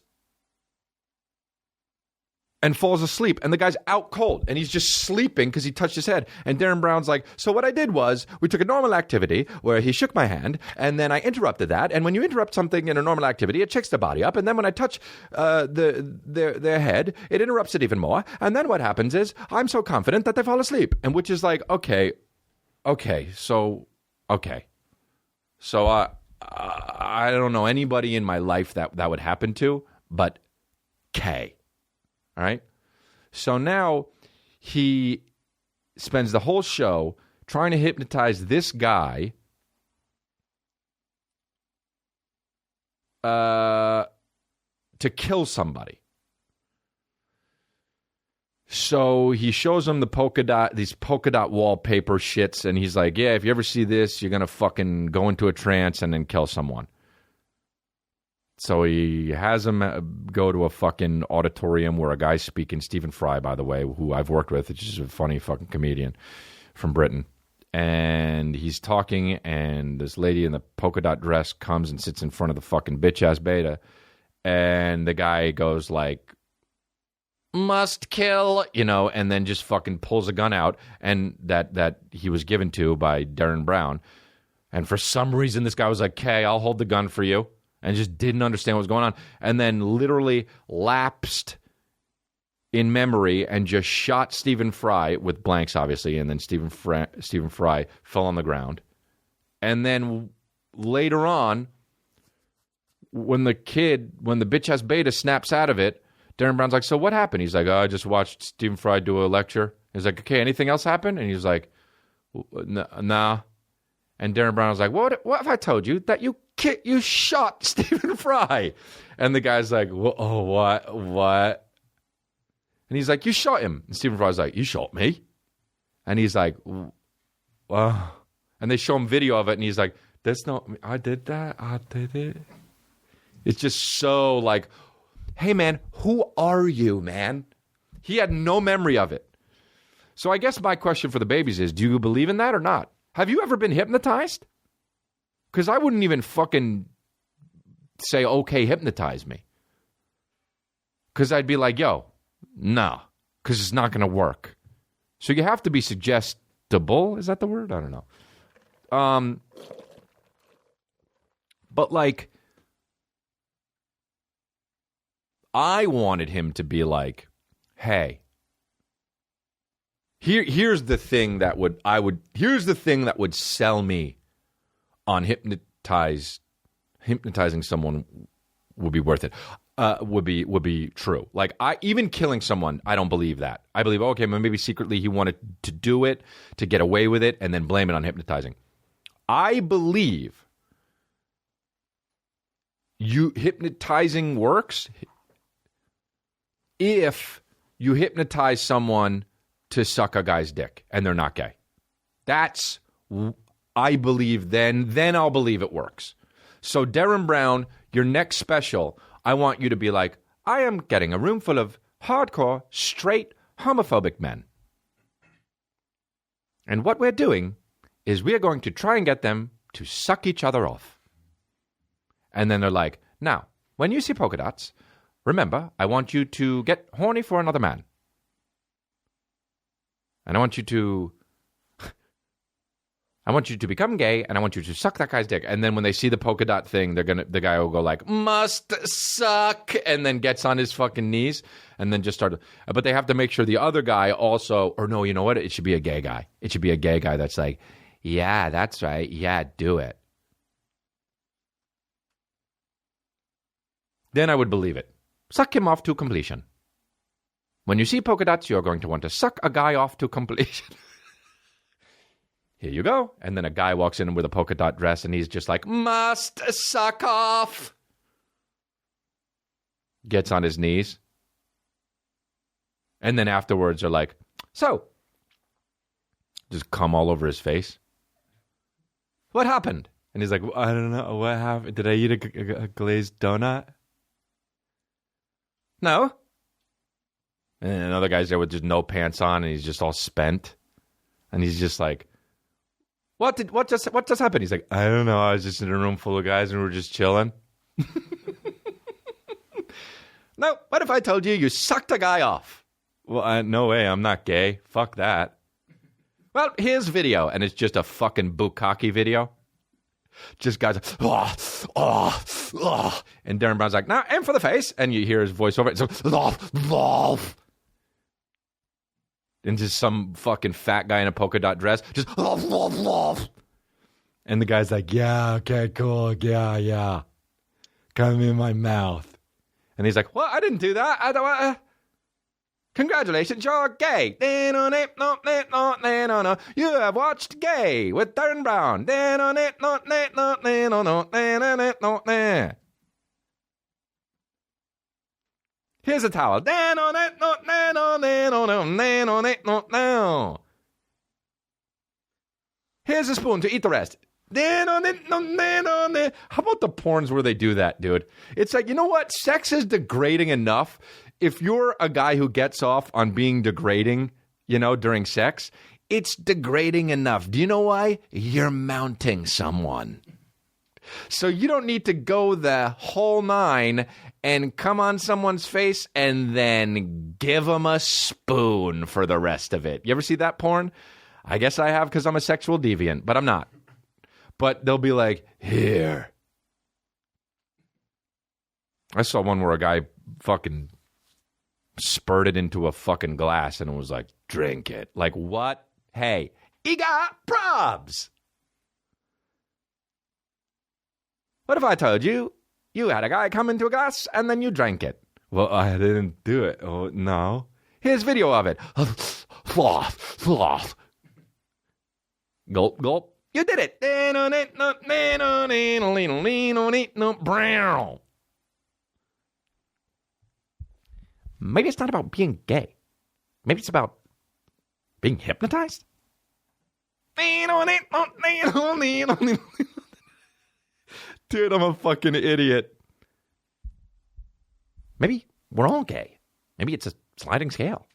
S1: asleep, and the guy's out cold, and he's just sleeping because he touched his head. And Derren Brown's like, so what I did was, we took a normal activity where he shook my hand, and then I interrupted that, and when you interrupt something in a normal activity, it shakes the body up, and then when I touch their head, it interrupts it even more, and then what happens is, I'm so confident that they fall asleep. And which is like, okay, so I don't know anybody in my life that would happen to, but K. All right? So now he spends the whole show trying to hypnotize this guy to kill somebody. So he shows him these polka dot wallpaper shits, and he's like, yeah, if you ever see this, you're going to fucking go into a trance and then kill someone. So he has him go to a fucking auditorium where a guy's speaking, Stephen Fry, by the way, who I've worked with, which is a funny fucking comedian from Britain. And he's talking, and this lady in the polka dot dress comes and sits in front of the fucking bitch-ass beta, and the guy goes like, must kill, and then just fucking pulls a gun out, and that he was given to by Derren Brown. And for some reason, this guy was like, okay, I'll hold the gun for you, and just didn't understand what was going on, and then literally lapsed in memory and just shot Stephen Fry with blanks, obviously, and then Stephen Fry fell on the ground. And then later on, when the bitch-ass beta snaps out of it, Derren Brown's like, so what happened? He's like, oh, I just watched Stephen Fry do a lecture. He's like, okay, anything else happen? And he's like, nah. And Derren Brown was like, what have I told you? That you shot Stephen Fry. And the guy's like, oh, what? And he's like, you shot him. And Stephen Fry's like, you shot me? And he's like, and they show him video of it, and he's like, that's not me. I did that. I did it. It's just so like, hey, man, who are you, man? He had no memory of it. So I guess my question for the babies is, do you believe in that or not? Have you ever been hypnotized? Because I wouldn't even fucking say, okay, hypnotize me. Because I'd be like, yo, no, because it's not going to work. So you have to be suggestible. Is that the word? I don't know. But like, I wanted him to be like, hey, here's the thing that would sell me on hypnotizing someone would be worth it. Would be true. Like, even killing someone, I don't believe that. I believe, okay, maybe secretly he wanted to do it, to get away with it, and then blame it on hypnotizing. I believe hypnotizing works if you hypnotize someone to suck a guy's dick and they're not gay. That's, I believe, then I'll believe it works. So Derren Brown, your next special, I want you to be like, I am getting a room full of hardcore, straight, homophobic men. And what we're doing is we are going to try and get them to suck each other off. And then they're like, now, when you see polka dots, remember, I want you to get horny for another man. And I want you to become gay, and I want you to suck that guy's dick. And then when they see the polka dot thing, the guy will go like, must suck, and then gets on his fucking knees, and then just start. But they have to make sure the other guy also, or no, you know what? It should be a gay guy. It should be a gay guy that's like, yeah, that's right. Yeah, do it. Then I would believe it. Suck him off to completion. When you see polka dots, you're going to want to suck a guy off to completion. Here you go. And then a guy walks in with a polka dot dress, and he's just like, must suck off. Gets on his knees. And then afterwards are like, so, just cum all over his face. What happened? And he's like, I don't know. What happened? Did I eat a glazed donut? No. And another guy's there with just no pants on, and he's just all spent. And he's just like, what just happened? He's like, I don't know. I was just in a room full of guys, and we were just chilling. No, what if I told you sucked a guy off? Well, no way. I'm not gay. Fuck that. Well, here's video, and it's just a fucking bukkake video. Just guys, and Derren Brown's like, nah, aim for the face, and you hear his voice over it. So, and just some fucking fat guy in a polka dot dress, just, And the guy's like, yeah, okay, cool, yeah. Come in my mouth. And he's like, well, I didn't do that. I don't. Congratulations, you're gay. You have watched Gay with Derren Brown. Here's a towel. Here's a spoon to eat the rest. How about the porns where they do that, dude? It's like, you know what? Sex is degrading enough. If you're a guy who gets off on being degrading, during sex, it's degrading enough. Do you know why? You're mounting someone. So you don't need to go the whole 9 and come on someone's face and then give them a spoon for the rest of it. You ever see that porn? I guess I have because I'm a sexual deviant, but I'm not. But they'll be like, here. I saw one where a guy fucking spurted into a fucking glass and it was like, drink it. Like, what? Hey, he got probs. What if I told you had a guy come into a glass and then you drank it? Well, I didn't do it. Oh, no. Here's video of it. Gulp, gulp. You did it. Maybe it's not about being gay. Maybe it's about being hypnotized. Dude, I'm a fucking idiot. Maybe we're all gay. Maybe it's a sliding scale.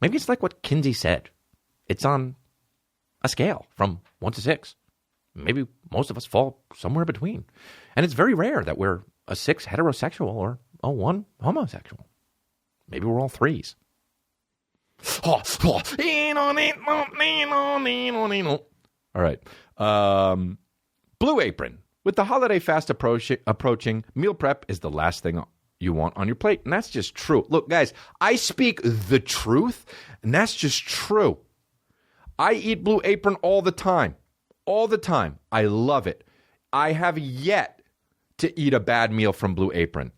S1: Maybe it's like what Kinsey said. It's on a scale from 1 to 6. Maybe most of us fall somewhere between. And it's very rare that we're a 6 heterosexual or a 1 homosexual. Maybe we're all 3s. All right. Blue Apron. With the holiday fast approaching, meal prep is the last thing you want on your plate. And that's just true. Look, guys, I speak the truth, and that's just true. I eat Blue Apron all the time. All the time. I love it. I have yet to eat a bad meal from Blue Apron.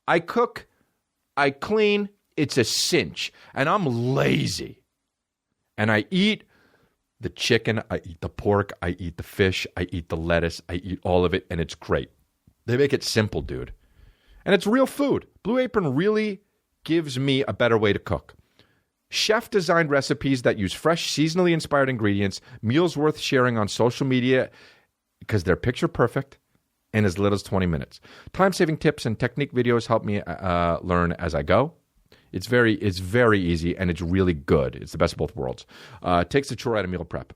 S1: I cook, I clean, it's a cinch. And I'm lazy. And I eat the chicken, I eat the pork, I eat the fish, I eat the lettuce, I eat all of it, and it's great. They make it simple, dude. And it's real food. Blue Apron really gives me a better way to cook. Chef-designed recipes that use fresh, seasonally inspired ingredients, meals worth sharing on social media because they're picture perfect in as little as 20 minutes. Time-saving tips and technique videos help me learn as I go. It's very easy, and it's really good. It's the best of both worlds. It takes the chore out of meal prep.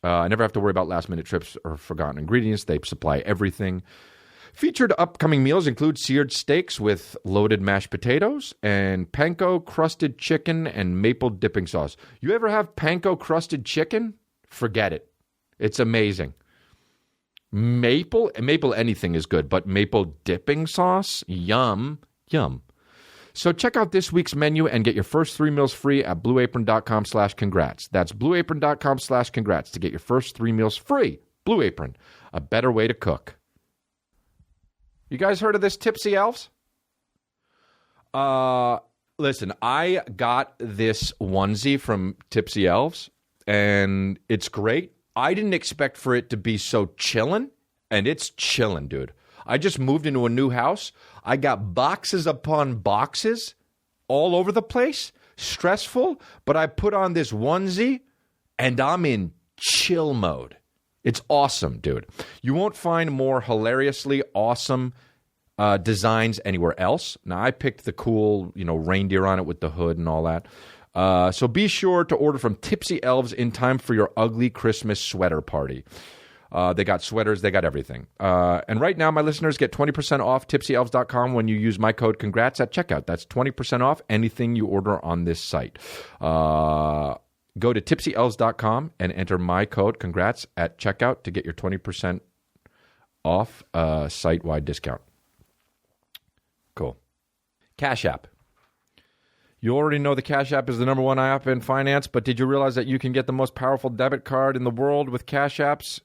S1: I never have to worry about last-minute trips or forgotten ingredients. They supply everything. Featured upcoming meals include seared steaks with loaded mashed potatoes and panko-crusted chicken and maple dipping sauce. You ever have panko-crusted chicken? Forget it. It's amazing. Maple anything is good, but maple dipping sauce? Yum. So check out this week's menu and get your first 3 meals free at blueapron.com/congrats. That's blueapron.com/congrats to get your first 3 meals free. Blue Apron, a better way to cook. You guys heard of this Tipsy Elves? Listen, I got this onesie from Tipsy Elves, and it's great. I didn't expect for it to be so chillin', and it's chillin', dude. I just moved into a new house. I got boxes upon boxes all over the place. Stressful, but I put on this onesie, and I'm in chill mode. It's awesome, dude. You won't find more hilariously awesome designs anywhere else. Now, I picked the cool, reindeer on it with the hood and all that. So be sure to order from Tipsy Elves in time for your ugly Christmas sweater party. They got sweaters. They got everything. And right now, my listeners get 20% off tipsyelves.com when you use my code congrats at checkout. That's 20% off anything you order on this site. Go to tipsyelves.com and enter my code congrats at checkout to get your 20% off site-wide discount. Cool. Cash App. You already know the Cash App is the number one app in finance, but did you realize that you can get the most powerful debit card in the world with Cash App's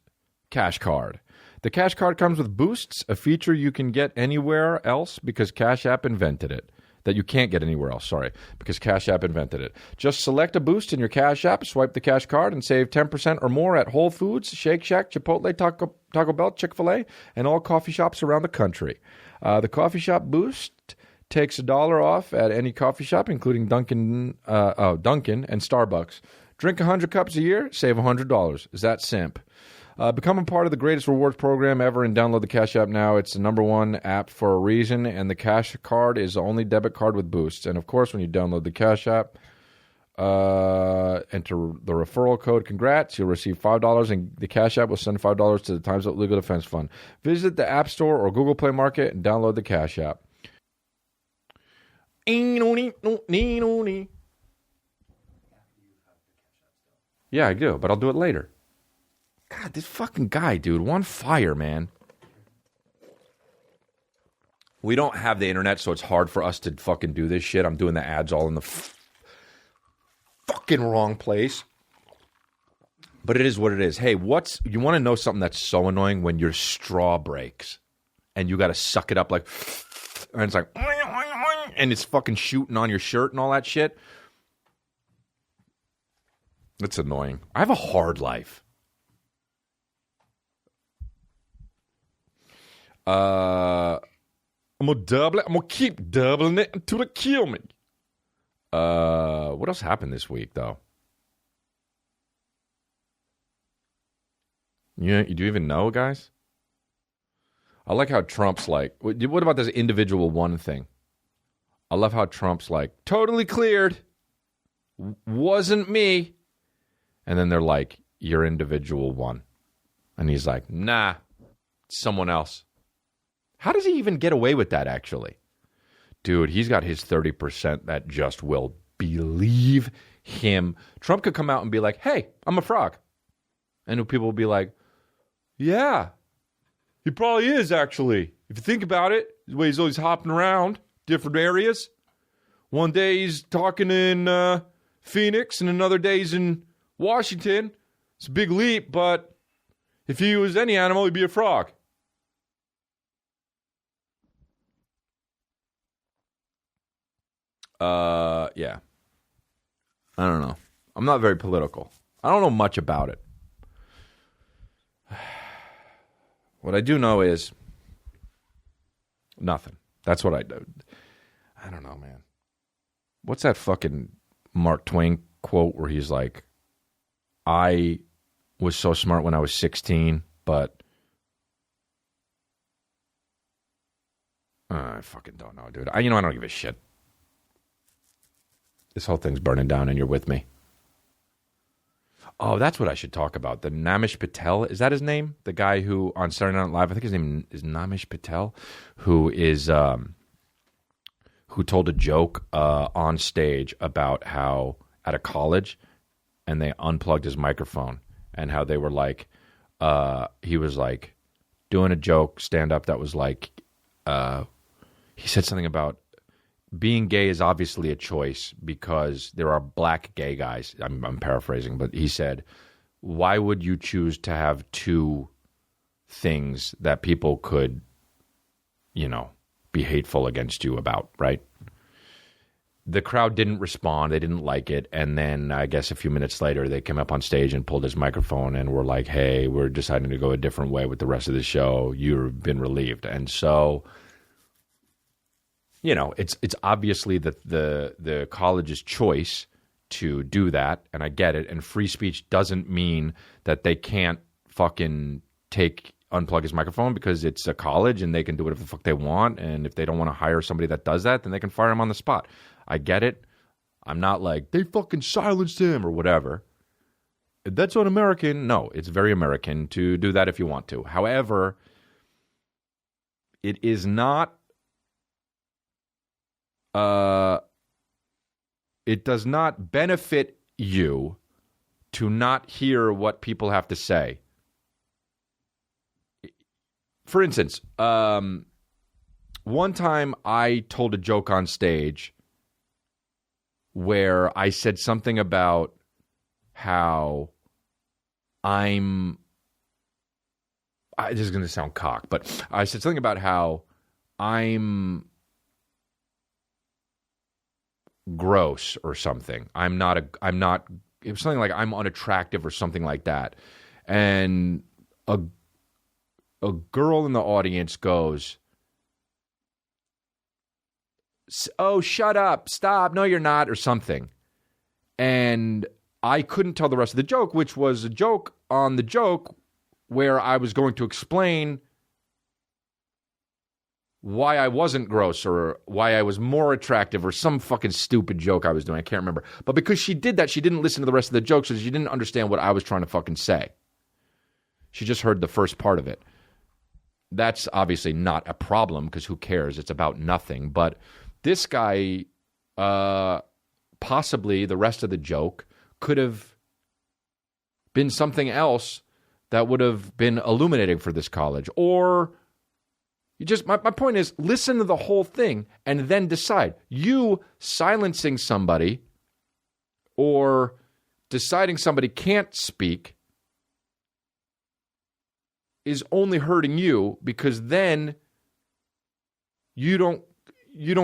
S1: Cash Card. The Cash Card comes with boosts, a feature you can get anywhere else because Cash App invented it. That you can't get anywhere else, because Cash App invented it. Just select a boost in your Cash App, swipe the Cash Card, and save 10% or more at Whole Foods, Shake Shack, Chipotle, Taco Bell, Chick-fil-A, and all coffee shops around the country. The coffee shop boost takes $1 off at any coffee shop, including Dunkin' and Starbucks. Drink 100 cups a year, save $100. Is that simp? Become a part of the greatest rewards program ever and download the Cash App now. It's the #1 app for a reason, and the Cash Card is the only debit card with boosts. And, of course, when you download the Cash App, enter the referral code CONGRATS. You'll receive $5, and the Cash App will send $5 to the Time's Up Legal Defense Fund. Visit the App Store or Google Play Market and download the Cash App. Yeah, I do, but I'll do it later. God, this fucking guy, dude, on fire, man. We don't have the internet, so it's hard for us to fucking do this shit. I'm doing the ads all in the fucking wrong place. But it is what it is. Hey, you want to know something that's so annoying? When your straw breaks and you got to suck it up like, and it's like, and it's fucking shooting on your shirt and all that shit. It's annoying. I have a hard life. I'm gonna double it. I'm gonna keep doubling it until they kill me. What else happened this week, though? You do you even know, guys? I like how Trump's like, what about this individual one thing? I love how Trump's like, totally cleared. Wasn't me. And then they're like, you're individual one. And he's like, nah, someone else. How does he even get away with that, actually? Dude, he's got his 30% that just will believe him. Trump could come out and be like, hey, I'm a frog. And people will be like, yeah, he probably is, actually. If you think about it, the way he's always hopping around different areas. One day he's talking in Phoenix, and another day he's in Washington. It's a big leap, but if he was any animal, he'd be a frog. Yeah. I don't know. I'm not very political. I don't know much about it. What I do know is nothing. That's what I do. I don't know, man. What's that fucking Mark Twain quote where he's like, I was so smart when I was 16, but I fucking don't know, dude. I don't give a shit. This whole thing's burning down and you're with me. Oh, that's what I should talk about. The Nimesh Patel, is that his name? The guy who, on Saturday Night Live, I think his name is Nimesh Patel, who told a joke on stage about how at a college, and they unplugged his microphone, and how they were like, he was like doing a joke, stand-up that was like, he said something about being gay is obviously a choice because there are black gay guys. I'm paraphrasing, but he said, why would you choose to have two things that people could, be hateful against you about, right? The crowd didn't respond. They didn't like it. And then I guess a few minutes later, they came up on stage and pulled his microphone and were like, hey, we're deciding to go a different way with the rest of the show. You've been relieved. And so, it's obviously the college's choice to do that, and I get it. And free speech doesn't mean that they can't fucking unplug his microphone because it's a college and they can do whatever the fuck they want. And if they don't want to hire somebody that does that, then they can fire him on the spot. I get it. I'm not like, they fucking silenced him or whatever. That's un-American. No, it's very American to do that if you want to. However, it is not... it does not benefit you to not hear what people have to say. For instance, one time I told a joke on stage where I said something about how I'm this is going to sound cock, but I said something about how I'm gross or something. It was something like I'm unattractive or something like that. And a girl in the audience goes, "Oh, shut up, stop, no you're not," or something. And I couldn't tell the rest of the joke, which was a joke on the joke where I was going to explain why I wasn't gross or why I was more attractive or some fucking stupid joke I was doing. I can't remember. But because she did that, she didn't listen to the rest of the joke, so she didn't understand what I was trying to fucking say. She just heard the first part of it. That's obviously not a problem because who cares? It's about nothing. But this guy, possibly the rest of the joke could have been something else that would have been illuminating for this college. Or you just, my point is, listen to the whole thing and then decide. You silencing somebody or deciding somebody can't speak is only hurting you, because then you don't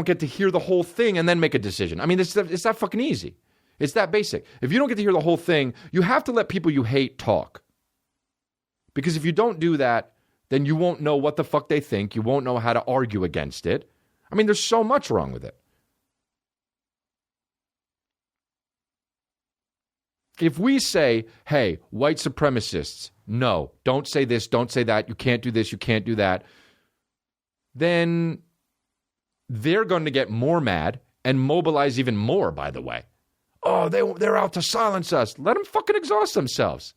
S1: get to hear the whole thing and then make a decision. I mean, it's that fucking easy. It's that basic. If you don't get to hear the whole thing, you have to let people you hate talk. Because if you don't do that, then you won't know what the fuck they think. You won't know how to argue against it. I mean, there's so much wrong with it. If we say, hey, white supremacists, no, don't say this, don't say that, you can't do this, you can't do that, then they're going to get more mad and mobilize even more, by the way. Oh, they're out to silence us. Let them fucking exhaust themselves.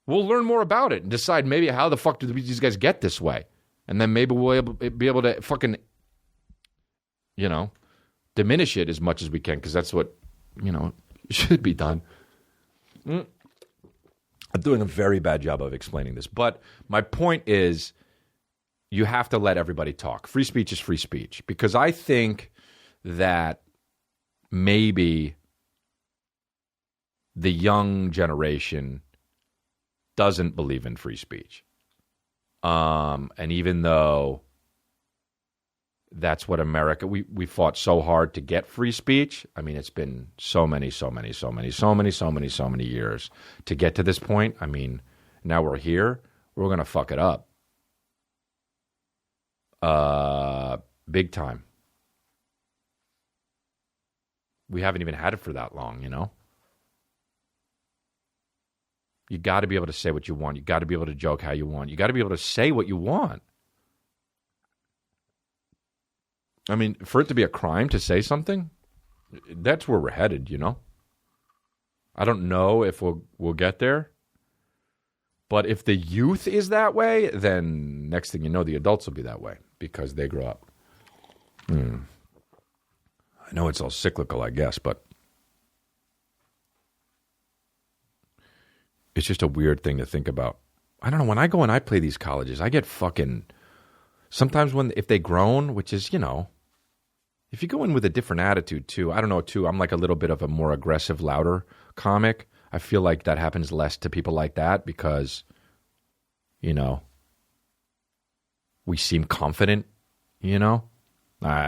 S1: We'll learn more about it and decide maybe how the fuck do these guys get this way. And then maybe we'll be able to fucking, diminish it as much as we can, because that's what, should be done. I'm doing a very bad job of explaining this. But my point is, you have to let everybody talk. Free speech is free speech. Because I think that maybe the young generation doesn't believe in free speech. And even though that's what America, we fought so hard to get free speech. I mean, it's been so many years to get to this point. I mean, now we're here. We're going to fuck it up. Big time. We haven't even had it for that long, You got to be able to say what you want. You got to be able to joke how you want. You got to be able to say what you want. I mean, for it to be a crime to say something, that's where we're headed, I don't know if we'll get there. But if the youth is that way, then next thing you know, the adults will be that way because they grow up. I know it's all cyclical, I guess, but it's just a weird thing to think about. I don't know. When I go and I play these colleges, I get fucking... Sometimes if they groan, which is, if you go in with a different attitude too, I don't know too, I'm like a little bit of a more aggressive, louder comic. I feel like that happens less to people like that because, we seem confident, I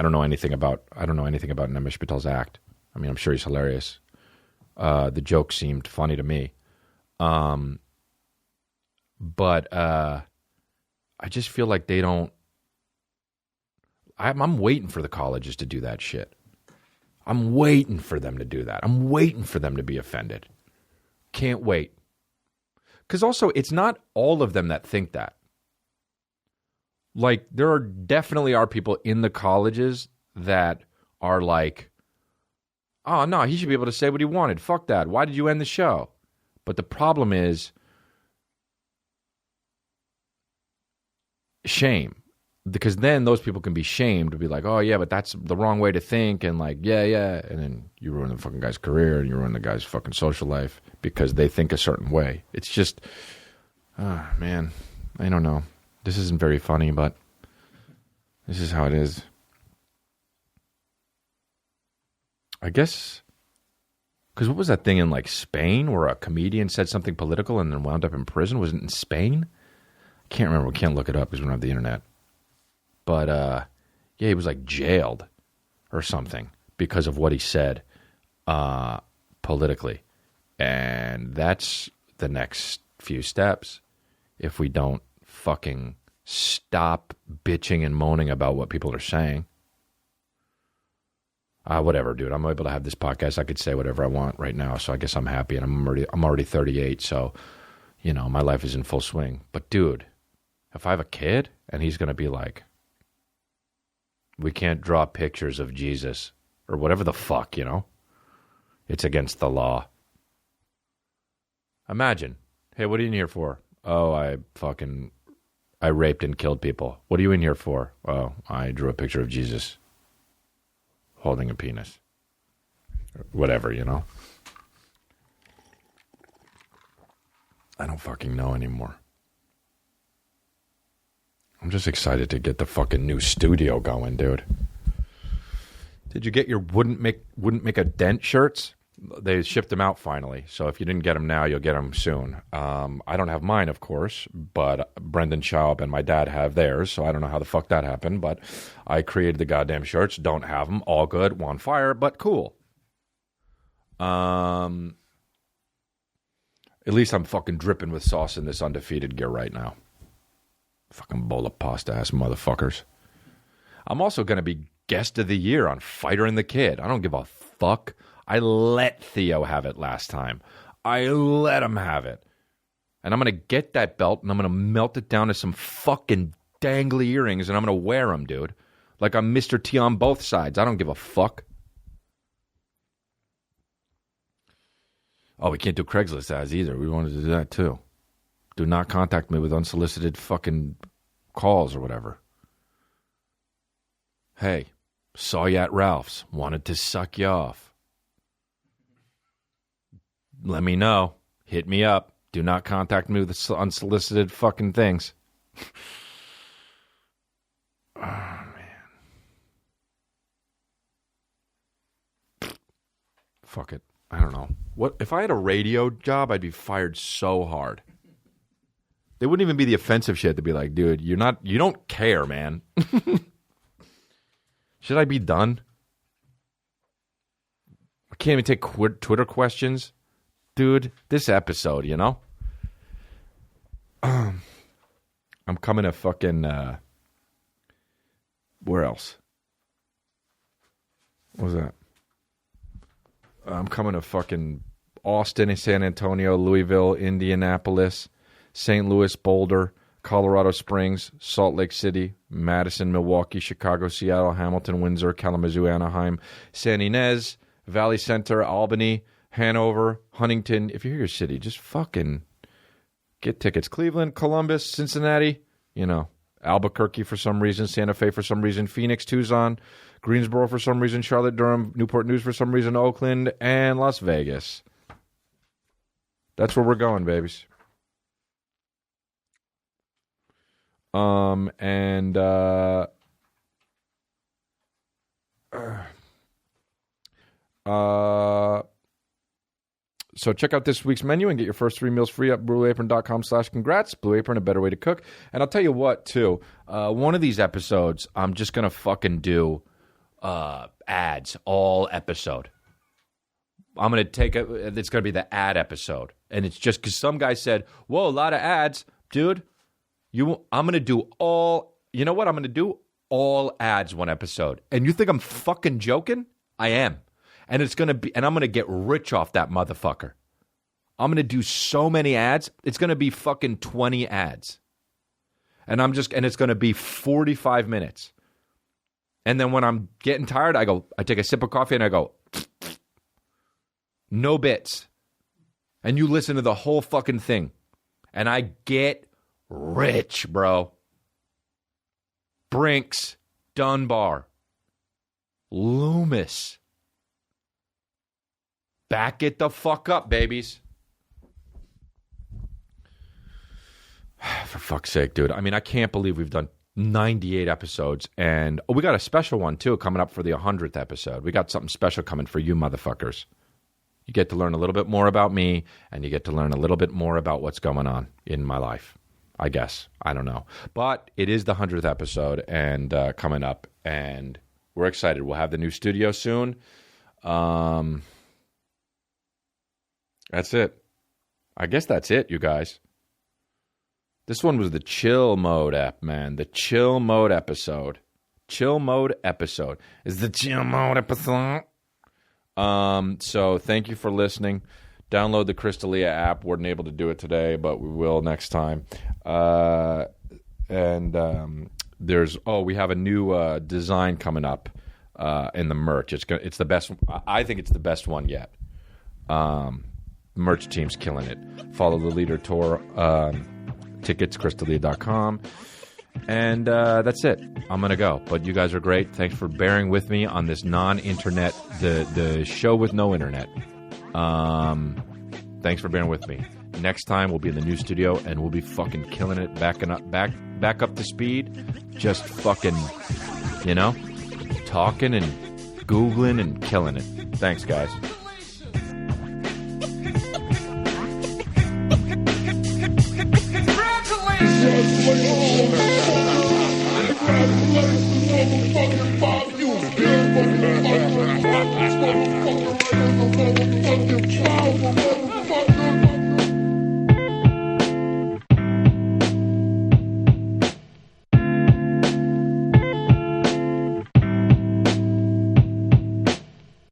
S1: don't know anything about Nimesh Patel's act. I mean, I'm sure he's hilarious. The joke seemed funny to me. But I just feel like they don't. I'm waiting for the colleges to do that shit. I'm waiting for them to do that. I'm waiting for them to be offended. Can't wait. Because also, it's not all of them that think that. Like, there definitely are people in the colleges that are like, oh, no, he should be able to say what he wanted. Fuck that. Why did you end the show? But the problem is shame. Because then those people can be shamed to be like, oh, yeah, but that's the wrong way to think. And like, yeah. And then you ruin the fucking guy's career and you ruin the guy's fucking social life because they think a certain way. It's just, man, I don't know. This isn't very funny, but this is how it is. I guess Because what was that thing in like Spain where a comedian said something political and then wound up in prison? Was it in Spain? I can't remember. We can't look it up because we don't have the internet. But yeah, he was like jailed or something because of what he said politically. And that's the next few steps if we don't fucking stop bitching and moaning about what people are saying. Whatever, dude. I'm able to have this podcast. I could say whatever I want right now, so I guess I'm happy. And I'm already 38, so you know my life is in full swing. But dude, if I have a kid and he's gonna be like, we can't draw pictures of Jesus or whatever the fuck, you know, it's against the law. Imagine, hey, what are you in here for? Oh, I raped and killed people. What are you in here for? Oh, I drew a picture of Jesus holding a penis. Whatever, you know? I don't fucking know anymore. I'm just excited to get the fucking new studio going, dude. Did you get your wouldn't make a dent shirts? They shipped them out finally. So if you didn't get them now, you'll get them soon. I don't have mine, of course, but Brendan Schaub and my dad have theirs. So I don't know how the fuck that happened, but I created the goddamn shirts. Don't have them. All good. On fire, but cool. At least I'm fucking dripping with sauce in this undefeated gear right now. Fucking bowl of pasta ass motherfuckers. I'm also going to be guest of the year on Fighter and the Kid. I don't give a fuck. I let Theo have it last time. I let him have it. And I'm going to get that belt and I'm going to melt it down to some fucking dangly earrings and I'm going to wear them, dude. Like I'm Mr. T on both sides. I don't give a fuck. Oh, we can't do Craigslist ads either. We wanted to do that too. Do not contact me with unsolicited fucking calls or whatever. Hey, saw you at Ralph's. Wanted to suck you off. Let me know. Hit me up. Do not contact me with unsolicited fucking things. Oh, man. Fuck it. I don't know. What if I had a radio job, I'd be fired so hard. They wouldn't even be the offensive shit. They'd be like, dude, you don't care, man. Should I be done? I can't even take Twitter questions. Dude, this episode, you know? I'm coming to fucking, where else? What was that? I'm coming to fucking Austin, San Antonio, Louisville, Indianapolis, St. Louis, Boulder, Colorado Springs, Salt Lake City, Madison, Milwaukee, Chicago, Seattle, Hamilton, Windsor, Kalamazoo, Anaheim, San Ynez, Valley Center, Albany, Hanover, Huntington. If you're your city, just fucking get tickets. Cleveland, Columbus, Cincinnati, you know, Albuquerque for some reason, Santa Fe for some reason, Phoenix, Tucson, Greensboro for some reason, Charlotte, Durham, Newport News for some reason, Oakland, and Las Vegas. That's where we're going, babies. So check out this week's menu and get your first 3 meals free at blueapron.com/congrats. Blue Apron, a better way to cook. And I'll tell you what, too. One of these episodes, I'm just going to fucking do ads all episode. I'm going to take it. It's going to be the ad episode. And it's just because some guy said, whoa, a lot of ads. Dude, I'm going to do all, you know what? I'm going to do all ads one episode. And you think I'm fucking joking? I am. And it's going to be, and I'm going to get rich off that motherfucker. I'm going to do so many ads. It's going to be fucking 20 ads. And it's going to be 45 minutes. And then when I'm getting tired, I take a sip of coffee and I go, no bits. And you listen to the whole fucking thing. And I get rich, bro. Brinks, Dunbar, Loomis. Back it the fuck up, babies. For fuck's sake, dude. I mean, I can't believe we've done 98 episodes. And we got a special one, too, coming up for the 100th episode. We got something special coming for you motherfuckers. You get to learn a little bit more about me, and you get to learn a little bit more about what's going on in my life, I guess. I don't know. But it is the 100th episode and coming up, and we're excited. We'll have the new studio soon. That's it. I guess that's it, you guys. This one was the chill mode app, man. The chill mode episode. Chill mode episode. Is the chill mode episode? So thank you for listening. Download the Crystalia app. Weren't able to do it today, but we will next time. We have a new design coming up in the merch. It's the best. I think it's the best one yet. Merch team's killing it. Follow the Leader Tour tickets, Crystalia.com. And that's it. I'm going to go. But you guys are great. Thanks for bearing with me on this non-internet, the show with no internet. Thanks for bearing with me. Next time we'll be in the new studio and we'll be fucking killing it, back up to speed. Just fucking, talking and Googling and killing it. Thanks, guys.
S2: Congratulations, motherfucking